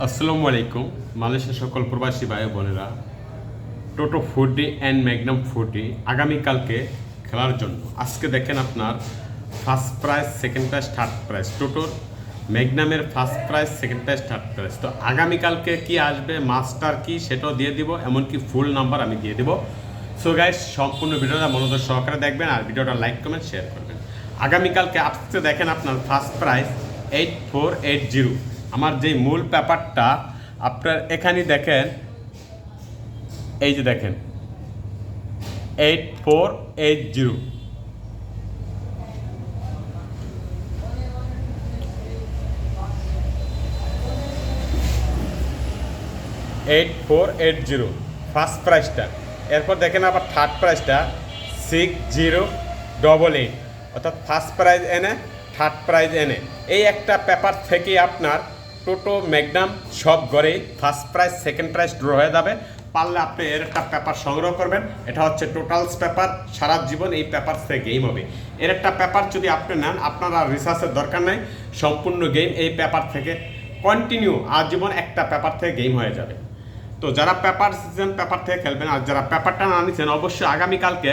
আসসালামু আলাইকুম। মালয়েশিয়ার সকল প্রবাসী ভাই বোনেরা, টোটো 4D অ্যান্ড ম্যাগনাম 4D আগামীকালকে খেলার জন্য আজকে দেখেন আপনার first prize, second prize, third prize. টোটোর ম্যাগনামের first prize, second prize, third prize. তো আগামীকালকে কি আসবে, মাস্টার কি সেটাও দিয়ে দিব, এমনকি ফুল নাম্বার আমি দিয়ে দিব। সো গাইস, সম্পূর্ণ ভিডিওটা মনোযোগ সহকারে দেখবেন আর ভিডিওটা লাইক কমেন্ট শেয়ার করবেন। আগামীকালকে আজকে দেখেন আপনার ফার্স্ট প্রাইজ 8480। আমার যে মূল পেপারটা আপনার এখানে দেখেন, এই যে দেখেন 8480। ফার্স্ট প্রাইসটা। এরপর দেখেন আবার থার্ড প্রাইসটা 6088, অর্থাৎ ফার্স্ট প্রাইজ এনে থার্ড প্রাইজ এনে। এই একটা পেপার থেকে আপনার টোটো ম্যাগনাম সব গড়েই first prize, second prize draw হয়ে যাবে। পারলে আপনি এর একটা পেপার সংগ্রহ করবেন। এটা হচ্ছে টোটালস পেপার, সারা জীবন এই পেপার থেকে গেম হবে। এর একটা পেপার যদি আপনি নেন, আপনার আর রিসার্চের দরকার নেই, সম্পূর্ণ গেম এই পেপার থেকে কন্টিনিউ আজীবন একটা পেপার থেকে গেম হয়ে যাবে। তো যারা পেপার সিজন পেপার থেকে খেলবেন, আর যারা পেপারটা না নিচ্ছেন, অবশ্যই আগামীকালকে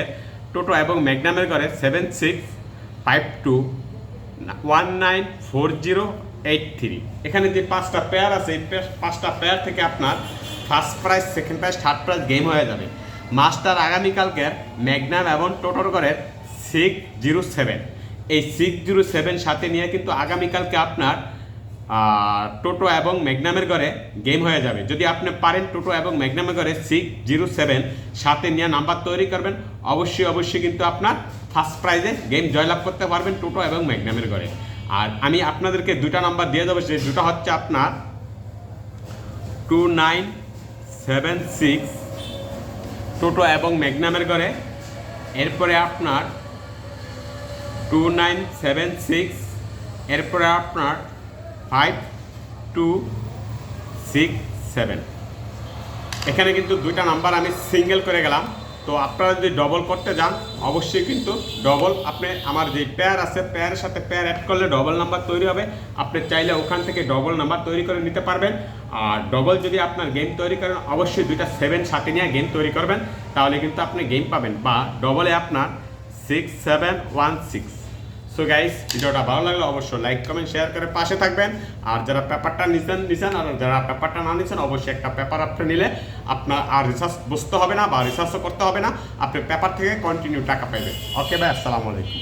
টোটো এবং ম্যাগনামের ঘরে 7652194083 এখানে যে 5টা পেয়ার আছে, এই 5টা পেয়ার থেকে আপনার first prize, second prize, third prize game হয়ে যাবে। মাস্টার আগামীকালকের ম্যাগনাম এবং টোটোর ঘরের 607, এই 607 সাথে নিয়ে কিন্তু আগামীকালকে আপনার টোটো এবং ম্যাগনামের ঘরে গেম হয়ে যাবে। যদি আপনি পারেন টোটো এবং ম্যাগনামের ঘরে 607 সাথে নিয়ে নাম্বার তৈরি করবেন, অবশ্যই কিন্তু আপনার ফার্স্ট প্রাইজে গেম জয়লাভ করতে পারবেন টোটো এবং ম্যাগনামের ঘরে। আর আমি আপনাদেরকে দুটা নাম্বার দিয়ে দেবো, সেই দুটো হচ্ছে আপনার 2976 টোটো এবং ম্যাগনামের ঘরে, এরপরে আপনার 2976, এরপরে আপনার 5267। এখানে কিন্তু দুইটা নাম্বার আমি সিঙ্গেল করে গেলাম। তো আপনারা যদি ডবল করতে যান, অবশ্যই কিন্তু ডবল আপনি আমার যে পেয়ার আছে, পেয়ারের সাথে পেয়ার অ্যাড করলে ডবল নাম্বার তৈরি হবে। আপনি চাইলে ওখান থেকে ডবল নাম্বার তৈরি করে নিতে পারবেন। আর ডবল যদি আপনার গেম তৈরি করেন, অবশ্যই দুইটা 7 সাথে নিয়ে গেম তৈরি করবেন, তাহলে কিন্তু আপনি গেম পাবেন। বা ডবলে আপনার 6716। সো গাইস, ভিডিওটা ভালো লাগলে অবশ্যই লাইক কমেন্ট শেয়ার করে পাশে থাকবেন। আর যারা পেপারটা নিছেন আর যারা পেপারটা না নিছেন, অবশ্যই একটা পেপার আপনি নিলে আপনার আর রিসার্চ বুঝতে হবে না বা রিসার্চও করতে হবে না, আপনি পেপার থেকে কন্টিনিউ টাকা পাইবেন। ওকে ভাই, আসসালামু আলাইকুম।